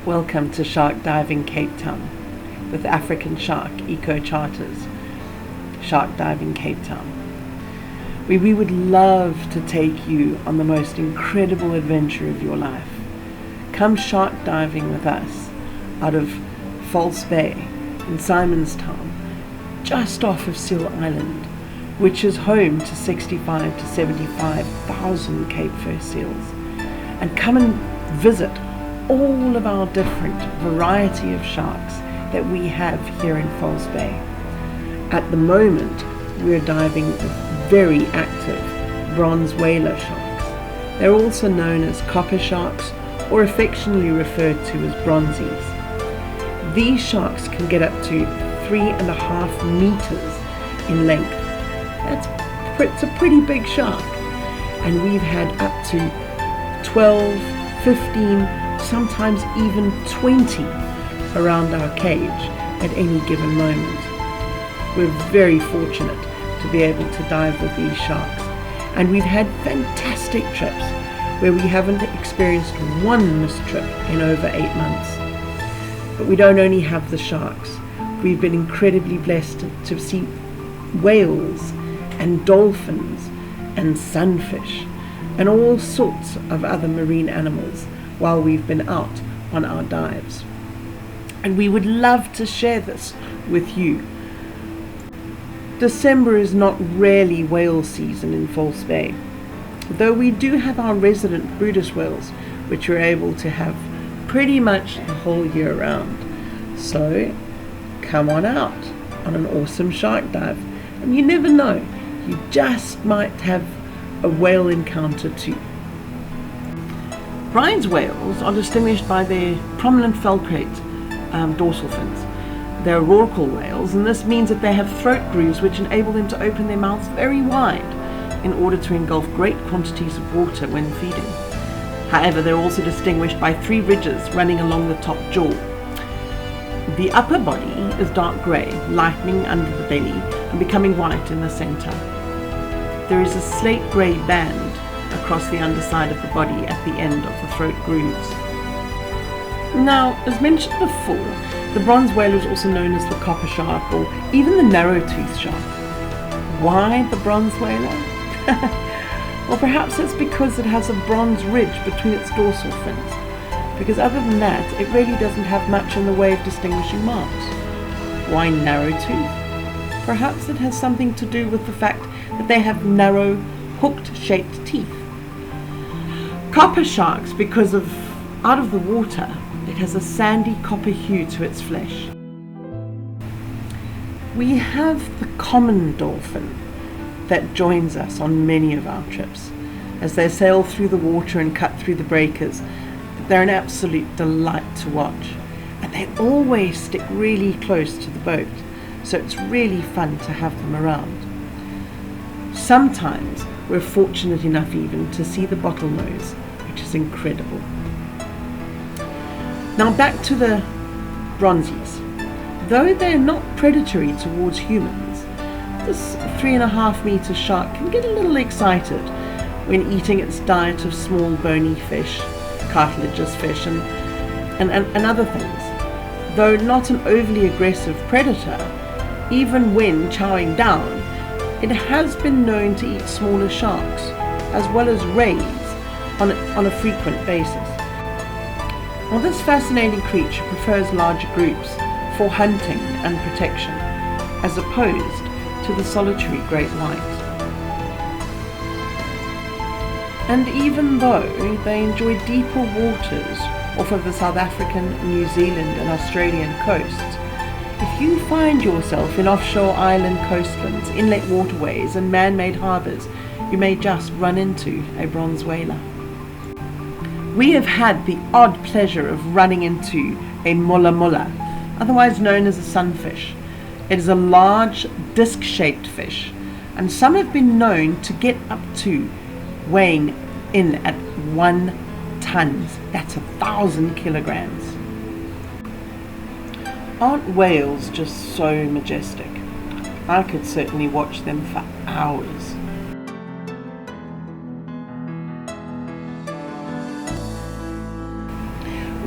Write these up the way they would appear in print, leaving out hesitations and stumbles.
Welcome to Shark Diving Cape Town with African Shark Eco Charters, Shark Diving Cape Town. We would love to take you on the most incredible adventure of your life. Come shark diving with us out of False Bay in Simonstown, just off of Seal Island, which is home to 65 to 75,000 Cape fur seals. And come and visit all of our different variety of sharks that we have here in False Bay. At the moment, we're diving with very active bronze whaler sharks. They're also known as copper sharks, or affectionately referred to as bronzies. These sharks can get up to 3.5 meters in length. It's a pretty big shark. And we've had up to 12, 15, sometimes even 20 around our cage at any given moment. We're very fortunate to be able to dive with these sharks, and we've had fantastic trips where we haven't experienced one missed trip in over 8 months. But we don't only have the sharks. We've been incredibly blessed to see whales and dolphins and sunfish and all sorts of other marine animals while we've been out on our dives. And we would love to share this with you. December is not really whale season in False Bay, though we do have our resident Buddhist whales, which we're able to have pretty much the whole year round. So come on out on an awesome shark dive, and you never know, you just might have a whale encounter too. Bride's whales are distinguished by their prominent falcrate dorsal fins. They're rorqual whales, and this means that they have throat grooves which enable them to open their mouths very wide in order to engulf great quantities of water when feeding. However, they're also distinguished by 3 ridges running along the top jaw. The upper body is dark grey, lightening under the belly and becoming white in the centre. There is a slate grey band across the underside of the body at the end of the throat grooves. Now, as mentioned before, the bronze whaler is also known as the copper shark or even the narrow-toothed shark. Why the bronze whaler? Well, perhaps it's because it has a bronze ridge between its dorsal fins, because other than that, it really doesn't have much in the way of distinguishing marks. Why narrow-toothed? Perhaps it has something to do with the fact that they have narrow, hooked-shaped teeth. Copper sharks, because of out of the water, it has a sandy copper hue to its flesh. We have the common dolphin that joins us on many of our trips. As they sail through the water and cut through the breakers, they're an absolute delight to watch. And they always stick really close to the boat, so it's really fun to have them around. Sometimes we're fortunate enough even to see the bottlenose, which is incredible. Now back to the bronzies. Though they're not predatory towards humans, this 3.5 meter shark can get a little excited when eating its diet of small bony fish, cartilaginous fish and other things. Though not an overly aggressive predator, even when chowing down, it has been known to eat smaller sharks as well as rays on a frequent basis. Well, this fascinating creature prefers larger groups for hunting and protection, as opposed to the solitary great white. And even though they enjoy deeper waters off of the South African, New Zealand and Australian coasts, if you find yourself in offshore island coastlands, inlet waterways and man-made harbours, you may just run into a bronze whaler. We have had the odd pleasure of running into a mulla mulla, otherwise known as a sunfish. It is a large disc-shaped fish, and some have been known to get up to weighing in at 1 ton. That's 1,000 kilograms. Aren't whales just so majestic? I could certainly watch them for hours.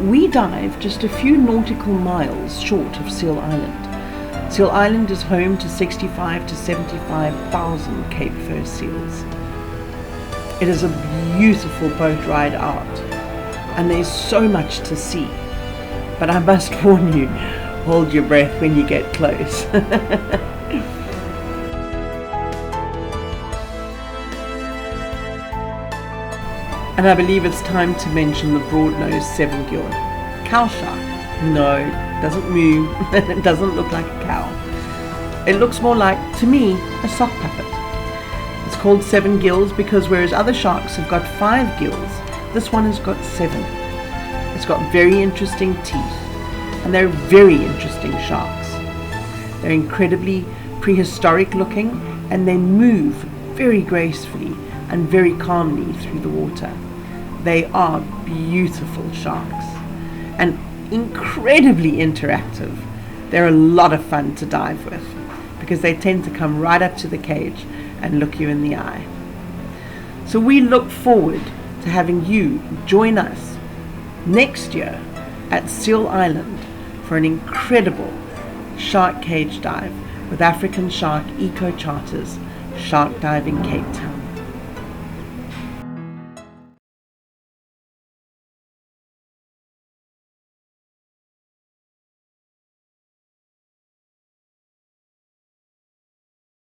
we dive just a few nautical miles short of Seal Island. Seal Island is home to 65 to 75,000 Cape Fur seals. It is a beautiful boat ride out, and there's so much to see. But I must warn you, hold your breath when you get close. And I believe it's time to mention the broad-nosed seven-gill cow shark. No, it doesn't move, it doesn't look like a cow. It looks more like, to me, a sock puppet. It's called seven gills because whereas other sharks have got 5 gills, this one has got 7. It's got very interesting teeth, and they're very interesting sharks. They're incredibly prehistoric looking, and they move very gracefully and very calmly through the water. They are beautiful sharks and incredibly interactive. They're a lot of fun to dive with because they tend to come right up to the cage and look you in the eye. So we look forward to having you join us next year at Seal Island for an incredible shark cage dive with African Shark Eco Charters Shark Diving Cape Town.